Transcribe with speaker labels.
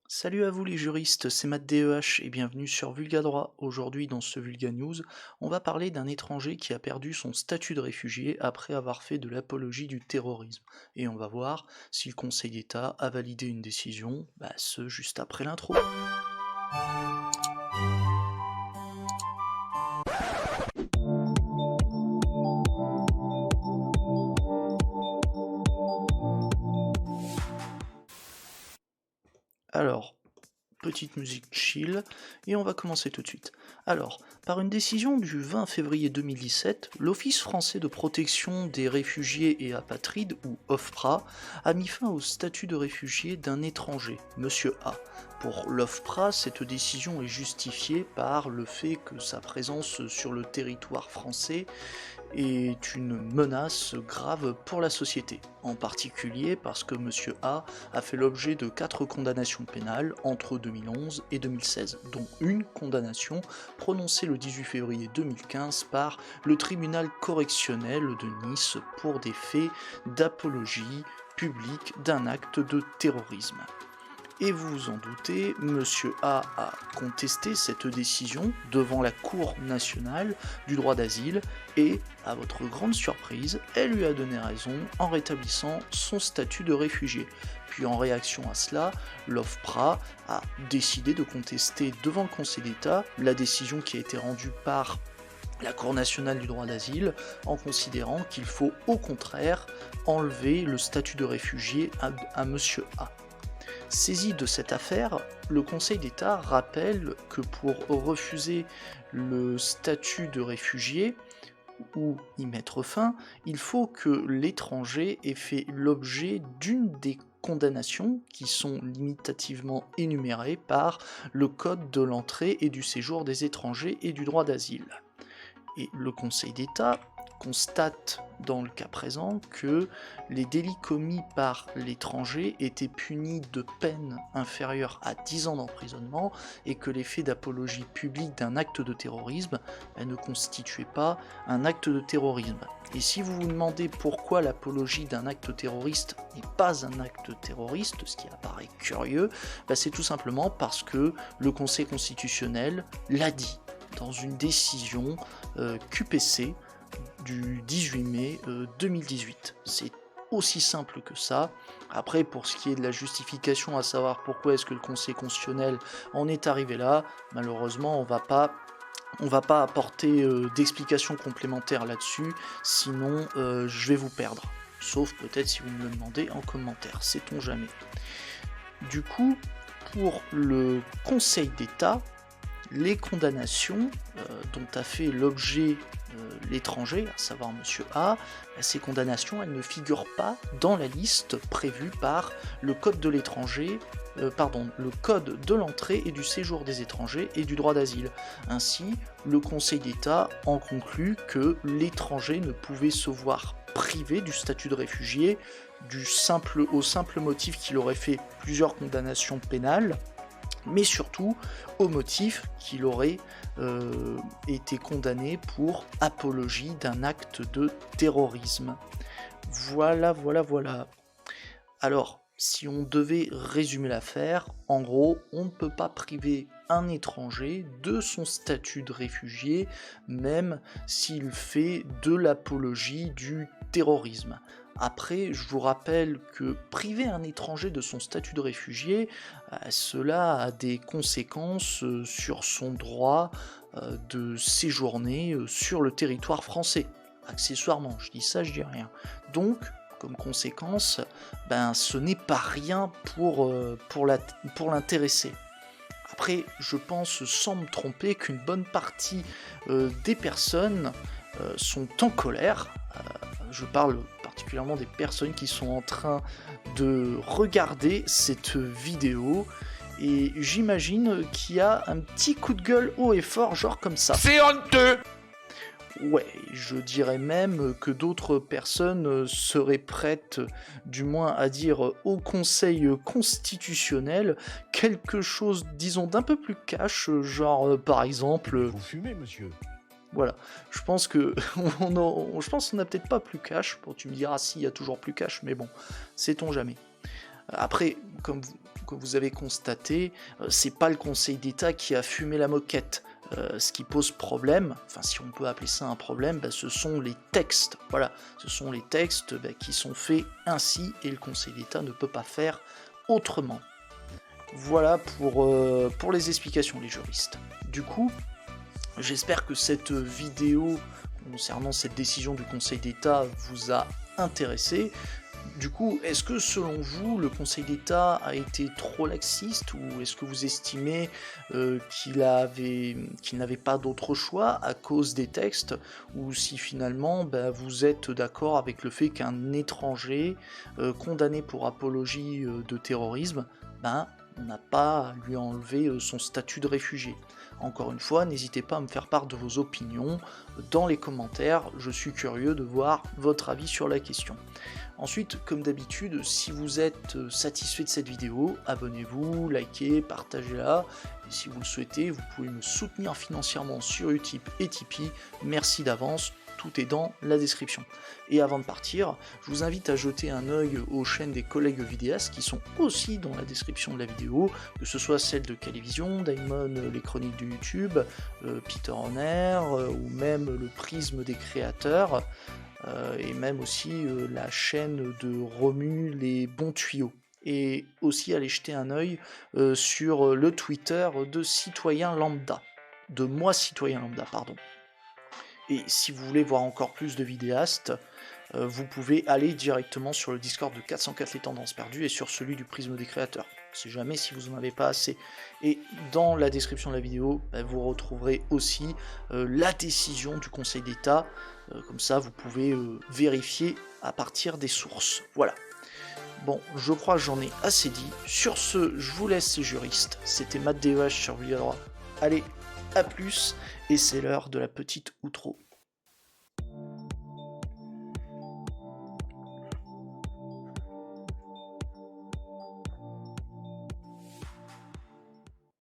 Speaker 1: Salut à vous les juristes, c'est Matt DEH et bienvenue sur Vulgadroit. Aujourd'hui dans ce Vulga News, on va parler d'un étranger qui a perdu son statut de réfugié après avoir fait de l'apologie du terrorisme. Et on va voir si le Conseil d'État a validé une décision, ce juste après l'intro. Alors, petite musique chill, et on va commencer tout de suite. Alors, par une décision du 20 février 2017, l'Office français de protection des réfugiés et apatrides, ou OFPRA, a mis fin au statut de réfugié d'un étranger, Monsieur A. Pour l'OFPRA, cette décision est justifiée par le fait que sa présence sur le territoire français est une menace grave pour la société, en particulier parce que Monsieur A a fait l'objet de 4 condamnations pénales entre 2011 et 2016, dont une condamnation prononcée le 18 février 2015 par le tribunal correctionnel de Nice pour des faits d'apologie publique d'un acte de terrorisme. Et vous vous en doutez, Monsieur A a contesté cette décision devant la Cour nationale du droit d'asile et, à votre grande surprise, elle lui a donné raison en rétablissant son statut de réfugié. Puis en réaction à cela, l'OFPRA a décidé de contester devant le Conseil d'État la décision qui a été rendue par la Cour nationale du droit d'asile en considérant qu'il faut au contraire enlever le statut de réfugié à Monsieur A. Saisi de cette affaire, le Conseil d'État rappelle que pour refuser le statut de réfugié ou y mettre fin, il faut que l'étranger ait fait l'objet d'une des condamnations qui sont limitativement énumérées par le Code de l'entrée et du séjour des étrangers et du droit d'asile. Et le Conseil d'État constate dans le cas présent que les délits commis par l'étranger étaient punis de peines inférieures à 10 ans d'emprisonnement et que les faits d'apologie publique d'un acte de terrorisme ne constituaient pas un acte de terrorisme. Et si vous vous demandez pourquoi l'apologie d'un acte terroriste n'est pas un acte terroriste, ce qui apparaît curieux, c'est tout simplement parce que le Conseil constitutionnel l'a dit dans une décision QPC du 18 mai 2018. C'est aussi simple que ça. Après, pour ce qui est de la justification, à savoir pourquoi est-ce que le Conseil constitutionnel en est arrivé là, malheureusement, on va pas apporter d'explications complémentaires là-dessus, sinon je vais vous perdre. Sauf peut-être si vous me le demandez en commentaire, sait-on jamais. Du coup, pour le Conseil d'État, les condamnations dont a fait l'objet l'étranger, à savoir Monsieur A, ces condamnations, elles ne figurent pas dans la liste prévue par le Code de l'étranger, le Code de l'entrée et du séjour des étrangers et du droit d'asile. Ainsi, le Conseil d'État en conclut que l'étranger ne pouvait se voir privé du statut de réfugié au simple motif qu'il aurait fait plusieurs condamnations pénales, mais surtout au motif qu'il aurait été condamné pour apologie d'un acte de terrorisme. Voilà. Alors, si on devait résumer l'affaire, en gros, on ne peut pas priver un étranger de son statut de réfugié, même s'il fait de l'apologie du terrorisme. Après, je vous rappelle que priver un étranger de son statut de réfugié, cela a des conséquences sur son droit de séjourner sur le territoire français. Accessoirement, je dis ça, je dis rien. Donc, comme conséquence, ce n'est pas rien pour l'intéresser. Après, je pense sans me tromper qu'une bonne partie des personnes sont en colère. Je parle particulièrement des personnes qui sont en train de regarder cette vidéo. Et j'imagine qu'il y a un petit coup de gueule haut et fort, genre comme ça.
Speaker 2: C'est honteux!
Speaker 1: Ouais, je dirais même que d'autres personnes seraient prêtes, du moins à dire au Conseil constitutionnel, quelque chose, disons, d'un peu plus cash, genre par exemple...
Speaker 2: Vous fumez, monsieur.
Speaker 1: Voilà, je pense qu'on n'a peut-être pas plus cash, bon tu me diras si, il y a toujours plus cash, mais bon, sait-on jamais. Après, que vous avez constaté, c'est pas le Conseil d'État qui a fumé la moquette. Ce qui pose problème, enfin si on peut appeler ça un problème, ce sont les textes. Voilà, ce sont les textes qui sont faits ainsi et le Conseil d'État ne peut pas faire autrement. Voilà pour les explications, les juristes. Du coup, j'espère que cette vidéo concernant cette décision du Conseil d'État vous a intéressé. Du coup, est-ce que selon vous, le Conseil d'État a été trop laxiste ou est-ce que vous estimez qu'il n'avait pas d'autre choix à cause des textes, ou si finalement vous êtes d'accord avec le fait qu'un étranger condamné pour apologie de terrorisme, on n'a pas à lui enlever son statut de réfugié. Encore une fois, n'hésitez pas à me faire part de vos opinions dans les commentaires, je suis curieux de voir votre avis sur la question. Ensuite, comme d'habitude, si vous êtes satisfait de cette vidéo, abonnez-vous, likez, partagez-la, et si vous le souhaitez, vous pouvez me soutenir financièrement sur Utip et Tipeee, merci d'avance, tout est dans la description. Et avant de partir, je vous invite à jeter un œil aux chaînes des collègues vidéastes qui sont aussi dans la description de la vidéo, que ce soit celle de Calivision, Daimon, les chroniques de YouTube, Peter Honner, ou même le prisme des créateurs, et même aussi la chaîne de Romu, les bons tuyaux. Et aussi aller jeter un œil sur le Twitter de Citoyen Lambda, de Moi Citoyen Lambda, pardon. Et si vous voulez voir encore plus de vidéastes, vous pouvez aller directement sur le Discord de 404 les tendances perdues et sur celui du prisme des créateurs. Si jamais si vous n'en avez pas assez. Et dans la description de la vidéo, vous retrouverez aussi la décision du Conseil d'État. Comme ça, vous pouvez vérifier à partir des sources. Voilà. Bon, je crois que j'en ai assez dit. Sur ce, je vous laisse les juristes. C'était Matt DEH sur Vulga Droit. Allez, à plus, et c'est l'heure de la petite outro.